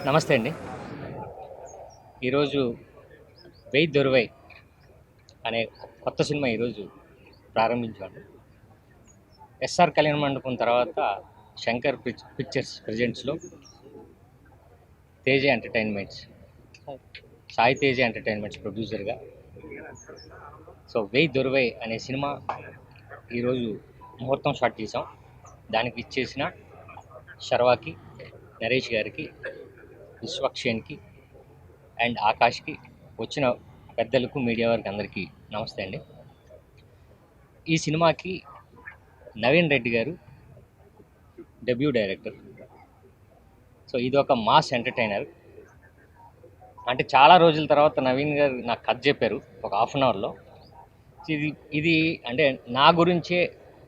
నమస్తే అండి. ఈరోజు 'వెయ్యి దొరువై' అనే కొత్త సినిమా ఈరోజు ప్రారంభించాము. ఎస్ఆర్ కళ్యాణ మండపం తర్వాత శంకర్ పిక్చర్స్ ప్రెజెంట్స్లో తేజ ఎంటర్టైన్మెంట్స్, సాయి తేజ ఎంటర్టైన్మెంట్స్ ప్రొడ్యూసర్గా సో 'వెయ్యి దొరువై' అనే సినిమా ఈరోజు ముహూర్తం షాట్ చేసాం. దానికి ఇచ్చేసిన శర్వాకి, నరేష్ గారికి, విశ్వక్షేన్కి అండ్ ఆకాష్కి, వచ్చిన పెద్దలకు, మీడియా వారికి అందరికీ నమస్తే అండి. ఈ సినిమాకి నవీన్ రెడ్డి గారు డెబ్యూ డైరెక్టర్. సో ఇది ఒక మాస్ ఎంటర్టైనర్. అంటే చాలా రోజుల తర్వాత నవీన్ గారు నాకు కథ చెప్పారు ఒక హాఫ్ అన్ అవర్లో. ఇది అంటే నా గురించే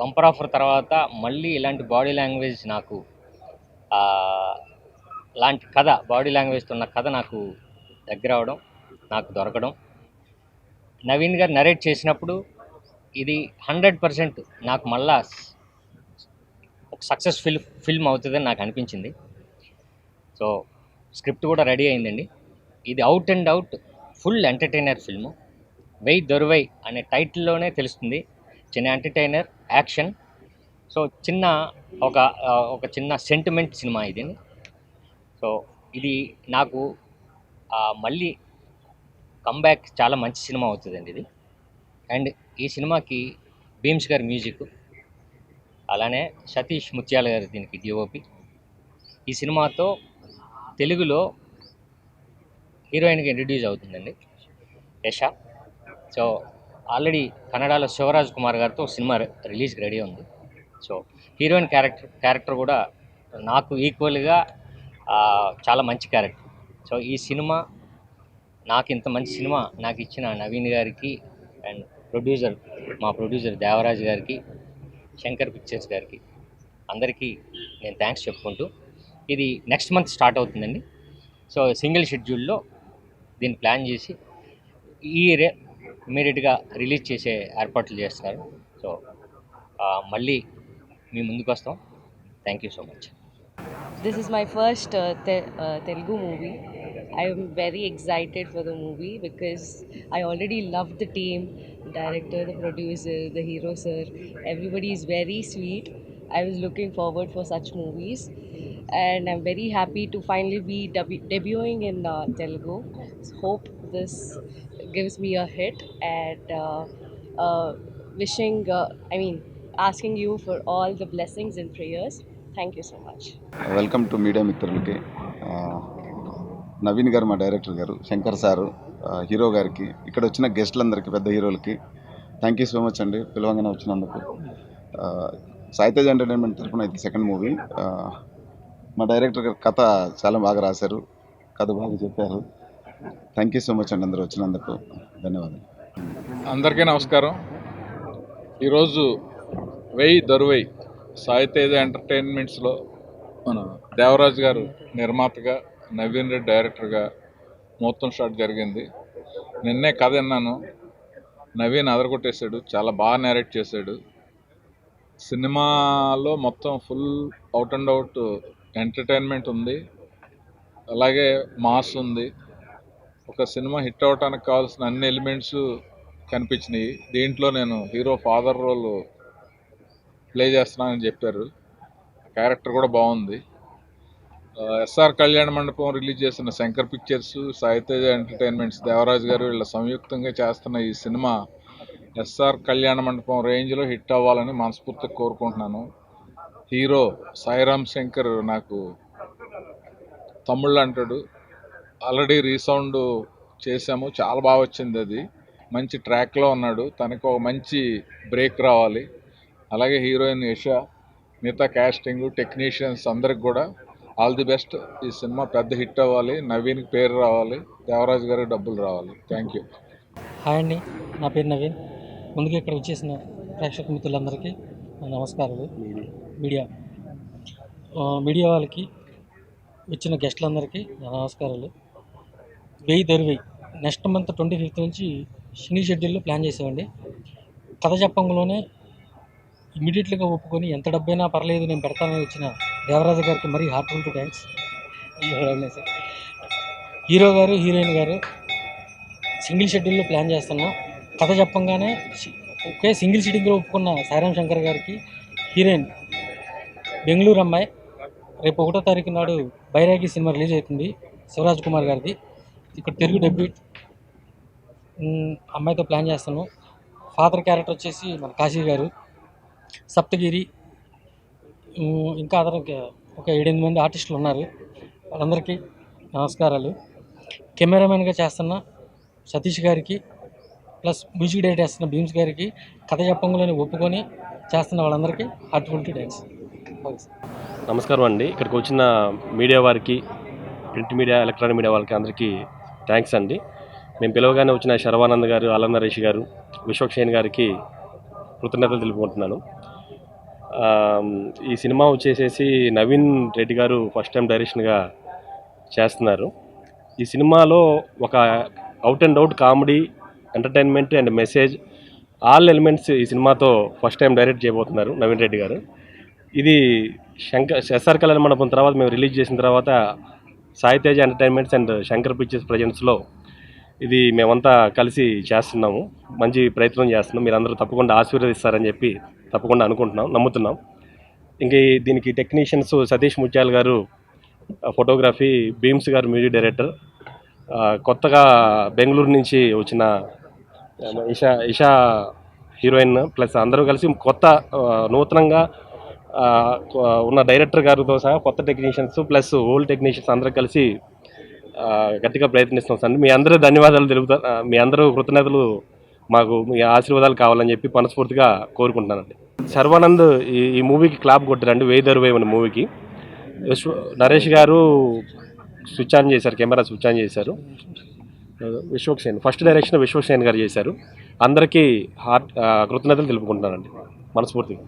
బంపర్ ఆఫర్ తర్వాత మళ్ళీ ఇలాంటి బాడీ లాంగ్వేజ్ నాకు లాంటి కథ, బాడీ లాంగ్వేజ్తో ఉన్న కథ నాకు దగ్గర అవడం, నాకు దొరకడం, నవీన్ గారు నరేట్ చేసినప్పుడు ఇది 100% నాకు మళ్ళా ఒక సక్సెస్ఫుల్ ఫిల్మ్ అవుతుందని నాకు అనిపించింది. సో స్క్రిప్ట్ కూడా రెడీ అయిందండి. ఇది out and out full entertainer film. 'వెయ్యి దొరువై' అనే టైటిల్లోనే తెలుస్తుంది. చిన్న ఎంటర్టైనర్, యాక్షన్, సో ఒక చిన్న సెంటిమెంట్ సినిమా ఇది. సో ఇది నాకు మళ్ళీ కమ్బ్యాక్ చాలా మంచి సినిమా అవుతుందండి ఇది. అండ్ ఈ సినిమాకి భీమ్స్ గారి మ్యూజిక్, అలానే సతీష్ ముత్యాల గారు దీనికి డిఓపి. ఈ సినిమాతో తెలుగులో హీరోయిన్గా ఇంట్రడ్యూస్ అవుతుందండి. యశ. సో ఆల్రెడీ కన్నడలో శివరాజ్ కుమార్ గారితో సినిమా రిలీజ్కి రెడీ ఉంది. సో హీరోయిన్ క్యారెక్టర్ కూడా నాకు ఈక్వల్గా చాలా మంచి క్యారెక్టర్. సో ఈ సినిమా నాకు ఇంత మంచి సినిమా నాకు ఇచ్చిన నవీన్ గారికి అండ్ మా ప్రొడ్యూసర్ దేవరాజ్ గారికి, శంకర్ పిక్చర్స్ గారికి, అందరికీ నేను థ్యాంక్స్ చెప్పుకుంటూ, ఇది నెక్స్ట్ మంత్ స్టార్ట్ అవుతుందండి. సో సింగిల్ షెడ్యూల్లో దీన్ని ప్లాన్ చేసి ఇమీడియట్గా రిలీజ్ చేసే ఏర్పాట్లు చేస్తున్నారు. సో మళ్ళీ మీ ముందుకు వస్తాం. Thank you so much. This is my first Telugu movie. I am very excited for the movie because I already loved the team, the director, the producer, the hero sir. Everybody is very sweet. I was looking forward for such movies, and I'm very happy to finally be debuting in Telugu. Hope this gives me a hit, and wishing, asking you for all the blessings and prayers. Thank you so much. Welcome to media మిత్రులకి. నవీన్ గారు మా director గారు, Shankar sir hero గారికి, ఇక్కడ వచ్చిన గెస్టులందరికీ, పెద్ద హీరోలకి thank you so much అండి పిలవంగానే వచ్చినందుకు. సాయితేజ్ ఎంటర్టైన్మెంట్ తరఫున ఇది సెకండ్ మూవీ. మా డైరెక్టర్ గారు కథ చాలా బాగా రాశారు, కథ బాగా చెప్పారు. థ్యాంక్ యూ సో మచ్ అండి అందరూ వచ్చినందుకు. ధన్యవాదాలు. అందరికీ నమస్కారం. ఈరోజు వెయ్యి దొరువై సాయితేజ ఎంటర్టైన్మెంట్స్లో మన దేవరాజ్ గారు నిర్మాతగా, నవీన్ రెడ్డి డైరెక్టర్గా ముహూర్తం స్టార్ట్ జరిగింది. నిన్నే కథ విన్నాను. నవీన్ అదరగొట్టేశాడు, చాలా బాగా నేరేట్ చేశాడు. సినిమాలో మొత్తం full out and out entertainment ఉంది, అలాగే మాస్ ఉంది. ఒక సినిమా హిట్ అవ్వటానికి కావాల్సిన అన్ని ఎలిమెంట్స్ కనిపించినాయి. దీంట్లో నేను హీరో ఫాదర్ రోల్ ప్లే చేస్తున్నానని చెప్పారు. క్యారెక్టర్ కూడా బాగుంది. ఎస్ఆర్ కళ్యాణ మండపం రిలీజ్ చేసిన శంకర్ పిక్చర్స్, సాయితేజ ఎంటర్టైన్మెంట్స్, దేవరాజ్ గారు వీళ్ళ సంయుక్తంగా చేస్తున్న ఈ సినిమా ఎస్ఆర్ కళ్యాణ మండపం రేంజ్లో హిట్ అవ్వాలని మనస్ఫూర్తిగా కోరుకుంటున్నాను. హీరో సాయిరామ్ శంకర్ నాకు తమ్ముళ్ళు అంటాడు. ఆల్రెడీ రీసౌండ్ చేసాము, చాలా బాగా వచ్చింది. అది మంచి ట్రాక్లో ఉన్నాడు. తనకు ఒక మంచి బ్రేక్ రావాలి. అలాగే హీరోయిన్ యశ, మిగతా క్యాస్టింగ్, టెక్నీషియన్స్ అందరికి కూడా ఆల్ ది బెస్ట్. ఈ సినిమా పెద్ద హిట్ అవ్వాలి, నవీన్కి పేరు రావాలి, దేవరాజ్ గారికి డబ్బులు రావాలి. Thank you. హాయ్ అండి, నా పేరు నవీన్. ముందుగా ఇక్కడ వచ్చేసిన ప్రేక్షక మిత్రులందరికీ నమస్కారాలు. మీడియా వాళ్ళకి, వచ్చిన గెస్టులందరికీ నమస్కారాలు. వెయ్యి దొరివై నెక్స్ట్ మంత్ 25th నుంచి సింగిల్ షెడ్యూల్లో ప్లాన్ చేసామండి. కథ చెప్పంలోనే ఇమీడియట్గా ఒప్పుకొని ఎంత డబ్బైనా పర్లేదు నేను పెడతానని వచ్చిన దేవరాజు గారికి మరీ హార్ట్ఫుల్ టు థ్యాంక్స్. హీరో గారు, హీరోయిన్ గారు సింగిల్ షెడ్యూల్లో ప్లాన్ చేస్తున్నాం. కథ చెప్పంగానే ఒకే సింగిల్ సిట్టింగ్లో ఒప్పుకున్న సాయిరామ్ శంకర్ గారికి, హీరోయిన్ బెంగళూరు అమ్మాయి, రేపు 1వ తారీఖు నాడు బైరాగి సినిమా రిలీజ్ అవుతుంది శివరాజ్ కుమార్ గారిది. ఇక్కడ తెలుగు డెబ్యూట్ అమ్మాయితో ప్లాన్ చేస్తున్నాం. ఫాదర్ క్యారెక్టర్ వచ్చేసి మన కాశీ గారు, సప్తగిరి, ఇంకా ఒక 7-8 మంది ఆర్టిస్టులు ఉన్నారు. వాళ్ళందరికీ నమస్కారాలు. కెమెరామెన్గా చేస్తున్న సతీష్ గారికి, ప్లస్ మ్యూజిక్ డైరెక్టర్ చేస్తున్న భీమ్స్ గారికి, కథ చెప్పంలోనే ఒప్పుకొని చేస్తున్న వాళ్ళందరికీ హార్ట్ఫుల్ థ్యాంక్స్. నమస్కారం అండి. ఇక్కడికి వచ్చిన మీడియా వారికి, ప్రింట్ మీడియా, ఎలక్ట్రానిక్ మీడియా వాళ్ళకి అందరికీ థ్యాంక్స్ అండి. మేము పిలవగానే వచ్చిన శర్వానంద్ గారు, ఆలం నరేష్ గారు, విశ్వక్షేణ్ గారికి కృతజ్ఞతలు తెలుపుకుంటున్నాను. ఈ సినిమా వచ్చేసేసి నవీన్ రెడ్డి గారు ఫస్ట్ టైం డైరెక్షన్గా చేస్తున్నారు. ఈ సినిమాలో ఒక out and out comedy, entertainment and message, all elements ఈ సినిమాతో ఫస్ట్ టైం డైరెక్ట్ చేయబోతున్నారు నవీన్ రెడ్డి గారు. ఇది ఎస్ఆర్ కళ్యాణ మండపం తర్వాత మేము రిలీజ్ చేసిన తర్వాత Saitej entertainments and Shankar pictures ప్రజెన్స్లో ఇది మేమంతా కలిసి చేస్తున్నాము. మంచి ప్రయత్నం చేస్తున్నాం. మీరందరూ తప్పకుండా ఆశీర్వదిస్తారని చెప్పి తప్పకుండా అనుకుంటున్నాం, నమ్ముతున్నాం. ఇంక దీనికి టెక్నీషియన్స్ సతీష్ ముత్యాల గారు ఫోటోగ్రఫీ, భీమ్స్ గారు మ్యూజిక్ డైరెక్టర్, కొత్తగా బెంగళూరు నుంచి వచ్చిన ఇషా హీరోయిన్, ప్లస్ అందరూ కలిసి కొత్త నూతనంగా ఉన్న డైరెక్టర్ గారితో సహా కొత్త టెక్నీషియన్స్ ప్లస్ ఓల్డ్ టెక్నీషియన్స్ అందరూ కలిసి గట్టిగా ప్రయత్నిస్తాం సార్. మీ అందరూ ధన్యవాదాలు తెలుపుతా, మీ అందరూ కృతజ్ఞతలు, మాకు మీ ఆశీర్వాదాలు కావాలని చెప్పి మనస్ఫూర్తిగా కోరుకుంటున్నానండి. శర్వానంద్ ఈ మూవీకి క్లాప్ కొట్టారండి, వేదరువేం అనే మూవీకి. నరేష్ గారు స్విచ్ ఆన్ చేశారు, కెమెరా స్విచ్ ఆన్ చేశారు. విశ్వక్సేన్ ఫస్ట్ డైరెక్షన్ విశ్వక్సేన్ గారు చేశారు. అందరికీ కృతజ్ఞతలు తెలుపుకుంటున్నానండి మనస్ఫూర్తిగా.